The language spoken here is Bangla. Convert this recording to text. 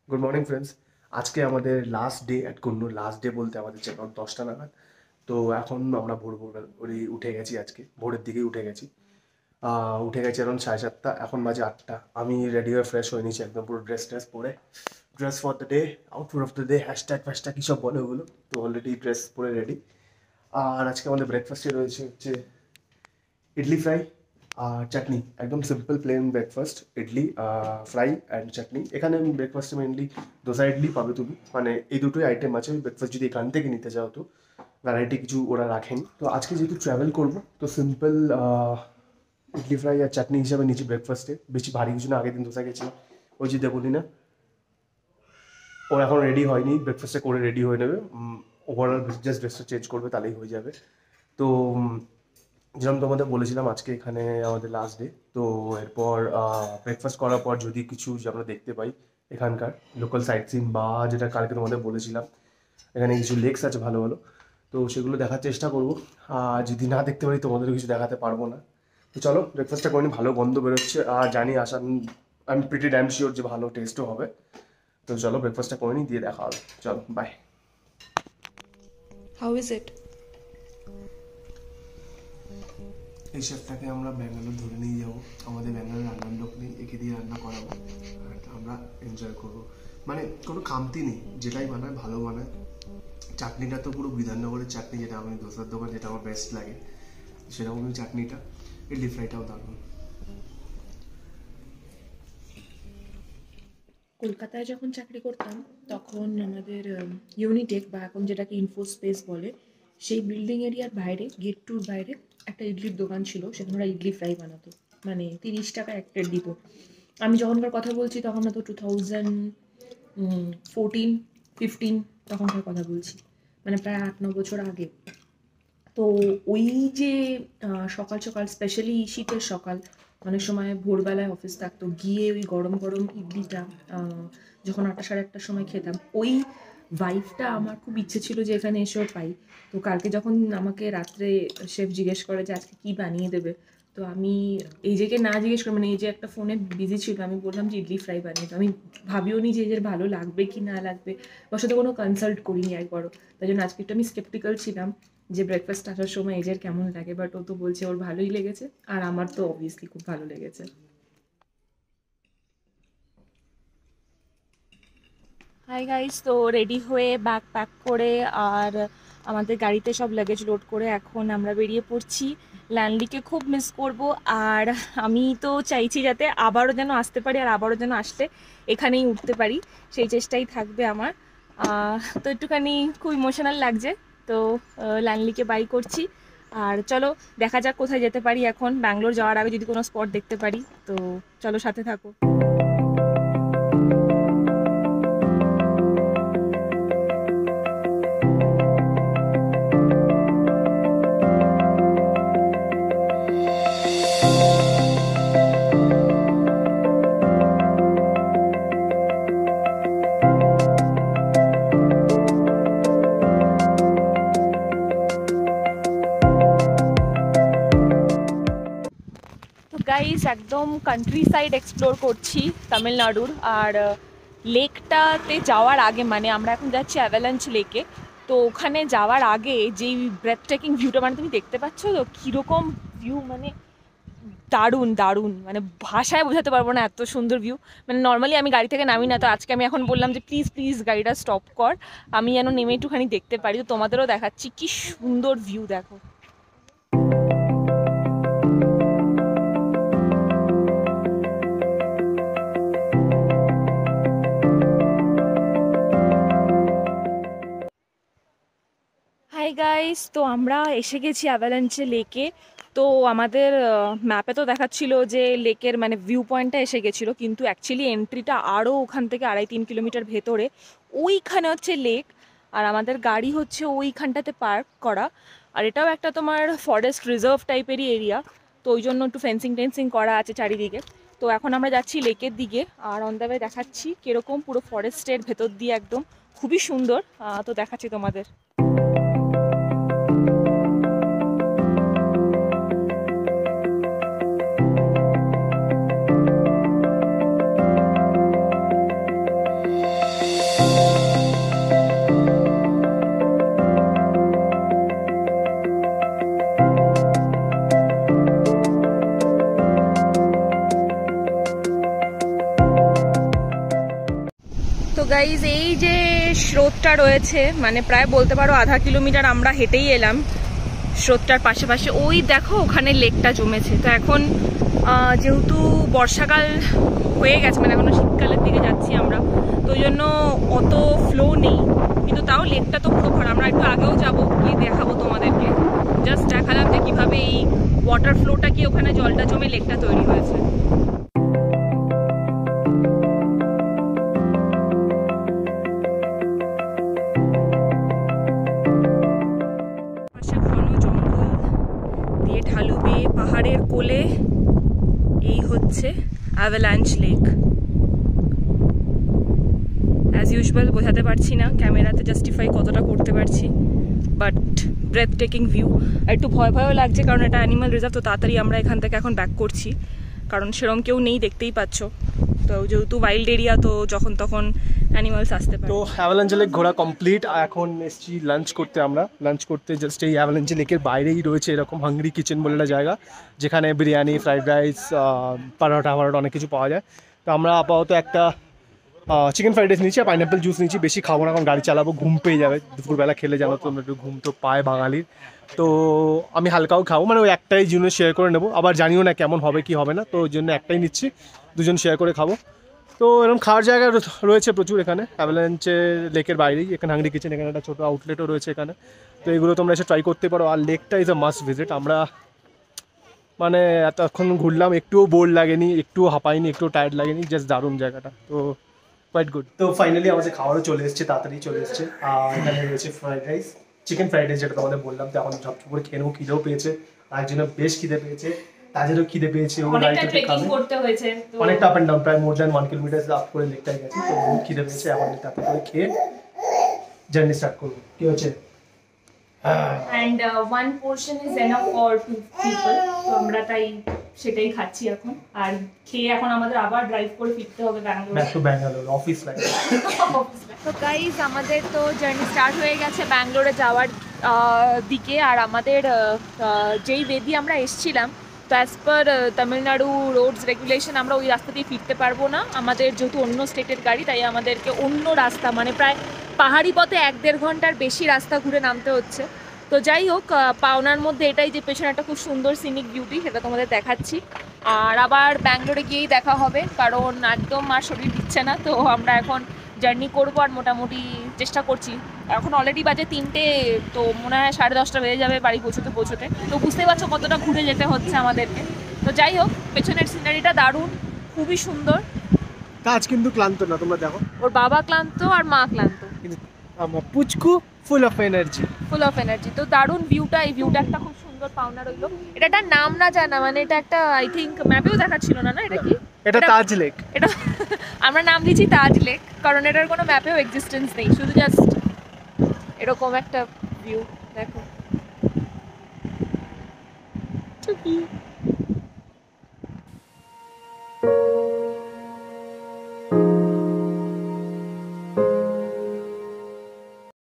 Good morning friends. আজকে আমাদের last day at Coonoor. Last day বলতে আমাদের চেক আউট 10টা নাগাদ। তো এখন আমরা ভোর ভোর ওই উঠে গেছি, আজকে ভোরের দিকেই উঠে গেছি। উঠে গেছি এখন 7:30। এখন বাজে 8টা। আমি রেডি হয়ে ফ্রেশ হয়ে নিয়েছি একদম, পুরো ড্রেস পরে। Dress for the day, outfit of the day, hashtag ফ্যাশট্যাগ কী সব বলে ওগুলো। তো অলরেডি ড্রেস পরে রেডি। আর আজকে আমাদের ব্রেকফাস্টে রয়েছে হচ্ছে ইডলি ফ্রাই আর চাটনি। একদম simple plain breakfast, idli fry and chutney. এখানে ব্রেকফাস্টে মেনলি দোসা ইডলি পাবে তুমি, মানে এই দুটোই আইটেম আছে। ব্রেকফাস্ট যদি এখান থেকে নিতে চাও তো ভ্যারাইটি কিছু ওরা রাখেনি। তো আজকে যেহেতু ট্রাভেল করবো তো সিম্পল ইডলি ফ্রাই আর চাটনি হিসাবে নিচ্ছি ব্রেকফাস্টে। বেশি ভারী কিছু না। আগের দিন দোসা গেছিলাম, ওই যে বলি না, ও এখন রেডি হয়নি, ব্রেকফাস্টে করে রেডি হয়ে নেবে। ওভারঅল জাস্ট ড্রেসটা চেঞ্জ করবে, তাহলেই হয়ে যাবে। তো যেরকম তোমাদের বলেছিলাম আজকে এখানে আমাদের লাস্ট ডে। তো এরপর ব্রেকফাস্ট করার পর যদি কিছু যে আমরা দেখতে পাই এখানকার লোকাল সাইট সিন, বা যেটা কালকে তোমাদের বলেছিলাম এখানে কিছু লেকস আছে ভালো ভালো, তো সেগুলো দেখার চেষ্টা করবো। আর যদি না দেখতে পারি তোমাদেরও কিছু দেখাতে পারবো না। তো চলো ব্রেকফাস্টটা করে নিই। ভালো গন্ধ বেরোচ্ছে আর জানি আশা, I am pretty damn sure যে ভালো টেস্টও হবে। তো চলো ব্রেকফাস্টটা করে নিই, দিয়ে দেখা হবে। চলো বাই। How is it? এই শেফটাকে আমরা ব্যাঙ্গালোর ধরে নিয়ে যাবো। আমাদের ব্যাঙ্গালোর রান্নার লোক নেই, একে দিয়ে রান্না করাবো আর আমরা এনজয় করবো। মানে কোনো খামতি নেই, যেটাই বানায় ভালো বানায়। চাটনিটা তো পুরো বিধাননগরের চাটনি, যেটা আমি দোসার দোকান যেটা আমার বেস্ট লাগে সেরকমই চাটনিটা। ইডলি ফ্রাইটাও দারুণ। কলকাতায় যখন চাকরি করতাম তখন আমাদের ইউনিটেক বা এখন যেটাকে ইনফোস্পেস বলে, সেই বিল্ডিং এরিয়ার বাইরে, গেট টুর বাইরে একটা ইডলির দোকান ছিল। সেখানে ওরা ইডলি ফ্রাই বানাতো, মানে 30 টাকা এক প্লেট দিত। আমি যখনকার কথা বলছি তখন হয়তো 2014-15 তখনকার কথা বলছি, মানে প্রায় 8-9 বছর আগে। তো ওই যে সকাল সকাল, স্পেশালি শীতের সকাল, অনেক সময় ভোরবেলায় অফিস থাকতো, গিয়ে ওই গরম গরম ইডলিটা যখন 8টা সাড়ে 8টার সময় খেতাম, ওই ভাইবটা আমার খুব ইচ্ছে ছিল যে এখানে এসেও পাই। তো কালকে যখন আমাকে রাত্রে শেফ জিজ্ঞেস করে যে আজকে কী বানিয়ে দেবে, তো আমি এই যে না জিজ্ঞেস করে, মানে এই যে একটা ফোনে বিজি ছিল, আমি বললাম যে ইডলি ফ্রাই বানিয়ে দাও। আমি ভাবিও নি যে এদের ভালো লাগবে কি না লাগবে, ওর সাথে কোনো কনসাল্ট করিনি একবারও। তাই জন্য আজকে একটু আমি স্কেপটিক্যাল ছিলাম যে ব্রেকফাস্ট আসার সময় এজের কেমন লাগে, বাট ও তো বলছে ওর ভালোই লেগেছে, আর আমার তো অবভিয়াসলি খুব ভালো লেগেছে। হাই গাইস, তো রেডি হয়ে ব্যাগ প্যাক করে আর আমাদের গাড়িতে সব লাগেজ লোড করে এখন আমরা বেরিয়ে পড়ছি। ল্যান্ডলিকে খুব মিস করব, আর আমি তো চাইছি যাতে আবারও যেন আসতে পারি, আর আবারও যেন আসলে এখানেই উঠতে পারি, সেই চেষ্টাই থাকবে আমার। তো একটুখানি খুব ইমোশনাল লাগছে। তো ল্যান্ডলিকে বাই করছি, আর চলো দেখা যাক কোথায় যেতে পারি এখন। ব্যাঙ্গালোর যাওয়ার আগে যদি কোনো স্পট দেখতে পারি, তো চলো সাথে থাকো। তো গাইস, একদম কান্ট্রি সাইড এক্সপ্লোর করছি তামিলনাড়ুর। আর লেকটাতে যাওয়ার আগে, মানে আমরা এখন যাচ্ছি অ্যাভালাঞ্চ লেকে, তো ওখানে যাওয়ার আগে যেই ব্রেথ টেকিং ভিউটা, মানে তুমি দেখতে পাচ্ছ তো কীরকম ভিউ, মানে দারুণ দারুণ, মানে ভাষায় বোঝাতে পারবো না এত সুন্দর ভিউ। মানে নর্মালি আমি গাড়ি থেকে নামি না, তো আজকে আমি এখন বললাম যে প্লিজ প্লিজ গাড়িটা স্টপ কর, আমি যেন নেমে একটুখানি দেখতে পারি। তো তোমাদেরও দেখাচ্ছি কি সুন্দর ভিউ, দেখো। হাই গাইস, তো আমরা এসে গেছি অ্যাভালাঞ্চে লেকে। তো আমাদের ম্যাপে তো দেখাচ্ছিল যে লেকের মানে ভিউ পয়েন্টটা এসে গেছিলো, কিন্তু অ্যাকচুয়ালি এন্ট্রিটা আরও ওখান থেকে 2.5-3 কিলোমিটার ভেতরে। ওইখানে হচ্ছে লেক, আর আমাদের গাড়ি হচ্ছে ওইখানটাতে পার্ক করা। আর এটাও একটা তোমার ফরেস্ট রিজার্ভ টাইপেরই এরিয়া, তো ওই জন্য একটু ফেন্সিং টেন্সিং করা আছে চারিদিকে। তো এখন আমরা যাচ্ছি লেকের দিকে, আর অন দ্য ওয়ে দেখাচ্ছি কীরকম পুরো ফরেস্টের ভেতর দিয়ে একদম, খুবই সুন্দর। তো দেখাচ্ছি তোমাদের। গাইজ এই যে স্রোতটা রয়েছে মানে প্রায় বলতে পারো আধা কিলোমিটার আমরা হেঁটেই এলাম স্রোতটার পাশে ওই দেখো ওখানে লেকটা জমেছে। তো এখন যেহেতু বর্ষাকাল হয়ে গেছে মানে এখনো শীতকালের দিকে যাচ্ছি আমরা, তো ওই জন্য অত ফ্লো নেই, কিন্তু তাও লেকটা তো পুরো ভরা। আমরা একটু আগেও যাবো, গিয়ে দেখাবো তোমাদেরকে, জাস্ট দেখালাম যে কীভাবে এই ওয়াটার ফ্লোটা কি ওখানে জলটা জমে লেকটা তৈরি হয়েছে। ঢালু বেয়ে পাহাড়ের কোলে এই হচ্ছে অ্যাভালাঞ্চ লেক। অ্যাজ ইউজুয়াল বোঝাতে পারছি না ক্যামেরাতে জাস্টিফাই কতটা করতে পারছি, বাট ব্রেথ টেকিং ভিউ। আর একটু ভয়ও লাগছে কারণ এটা অ্যানিমাল রিজার্ভ, তো তাড়াতাড়ি আমরা এখান থেকে এখন ব্যাক করছি কারণ সেরকম কেউ নেই, দেখতেই পাচ্ছ। তো যেহেতু ওয়াইল্ড এরিয়া তো যখন তখন অ্যানিমালস আসতে পারে। তো অ্যাভালাঞ্চ লেক ঘোরা কমপ্লিট। এখন এসছি লাঞ্চ করতে। আমরা লাঞ্চ করতে জাস্ট এই অ্যাভালাঞ্চ লেকের বাইরেই রয়েছে এরকম হাংরি কিচেন বলে একটা জায়গা, যেখানে বিরিয়ানি, ফ্রাইড রাইস, পরোটা অনেক কিছু পাওয়া যায়। তো আমরা আপাতত একটা চিকেন ফ্রাইড রাইস নিচ্ছি আর পাইনঅ্যাপেল জুস নিচ্ছি। বেশি খাবো না কারণ গাড়ি চালাবো, ঘুম পেয়ে যাবে। দুপুরবেলা খেলে জানো তো একটু ঘুম তো পায় বাঙালির। তো আমি হালকাও খাবো, মানে ওই একটাই জিনিস শেয়ার করে নেবো, আবার জানিও না কেমন হবে কি হবে না, তো ওই জন্য একটাই নিচ্ছি, দুজন শেয়ার করে খাবো। তো এরকম খাওয়ার জায়গা রয়েছে প্রচুর এখানে অ্যাভালাঞ্চের লেকের বাইরেই। এখানে হাংরি কিচেন, এখানে একটা ছোটো আউটলেটও রয়েছে এখানে। তো এগুলো তোমরা এসে ট্রাই করতে পারো। আর লেকটা ইজ আ মাস্ট ভিজিট। আমরা মানে এতক্ষণ ঘুরলাম, একটুও বোর লাগেনি, একটুও হাঁপাইনি, একটুও টায়ার্ড লাগেনি, জাস্ট দারুণ জায়গাটা। তো কোয়াইট গুড। তো ফাইনালি আমাদের খাবারও চলে এসেছে, তাড়াতাড়ি চলে এসেছে। আর এখানে রয়েছে fried rice, chicken fried rice, যেটা তোমাদের বললাম। তো এখন ঝপঝপ করে খেয়ে নেবো, খিদেও পেয়েছে, তার জন্য বেশ খিদে পেয়েছে, তাদেরও খিদে পেয়েছে। ও অনেকটা ট্রেকিং করতে হয়েছে, অনেকটা আপ অ্যান্ড ডাউন, প্রায় মোর দ্যান 1 কিলোমিটার আপ করে লেকটাই গেছে। তো বহুত খিদে পেয়েছে, এখন তাড়াতাড়ি করে খেয়ে জার্নি স্টার্ট করবো। কি হচ্ছে? and one portion is enough for 2 people, তো আমরা তাই সেটাই খাচ্ছি এখন। আর খেয়ে এখন আমাদের আবার ড্রাইভ করে ফিরতে হবে Bangalore, back to Bangalore, office life. তো গাইজ আমাদের তো জার্নি স্টার্ট হয়ে গেছে ব্যাঙ্গালোরে যাওয়ার দিকে। আর আমাদের যেই বেদি আমরা এসছিলাম, তো as per Tamil Nadu roads regulation আমরা ওই রাস্তা দিয়ে ফিরতে পারবো না। আমাদের যেহেতু অন্য স্টেটের গাড়ি, তাই আমাদেরকে অন্য রাস্তা মানে প্রায় পাহাড়ি পথে 1-1.5 ঘন্টার বেশি রাস্তা ঘুরে নামতে হচ্ছে। তো যাই হোক, পাওনার মধ্যে এটাই যে পেছনে একটা খুব সুন্দর সিনিক বিউটি, সেটা তোমাদের দেখাচ্ছি। আর আবার ব্যাঙ্গালোরে গিয়েই দেখা হবে কারণ একদম আর শরীর দিচ্ছে না। তো আমরা এখন জার্নি করবো আর মোটামুটি চেষ্টা করছি। এখন অলরেডি বাজে 3টে, তো মনে হয় 10:30 বেজে যাবে বাড়ি পৌঁছতে। তো বুঝতেই পারছো কতটা ঘুরে যেতে হচ্ছে আমাদেরকে। তো যাই হোক, পেছনের সিনারিটা দারুণ, খুবই সুন্দর। কাজ কিন্তু ক্লান্ত না, তোমরা দেখো। ওর বাবা ক্লান্ত আর মা ক্লান্ত, আমার পুচকু ফুল অফ এনার্জি। তো দারুণ ভিউটা, এই ভিউটা একটা খুব সুন্দর পাওনা রইলো। এটা একটা নাম না জানা, মানে এটা একটা আই থিঙ্ক ম্যাপেও দেখাচ্ছিল না, এটা কি? এটা তাজ লেক। এটা আমরা নাম দিয়েছি তাজ লেক কারণ এটার কোনো ম্যাপেও এক্সিস্টেন্স নেই, শুধু জাস্ট এরকম একটা ভিউ দেখো।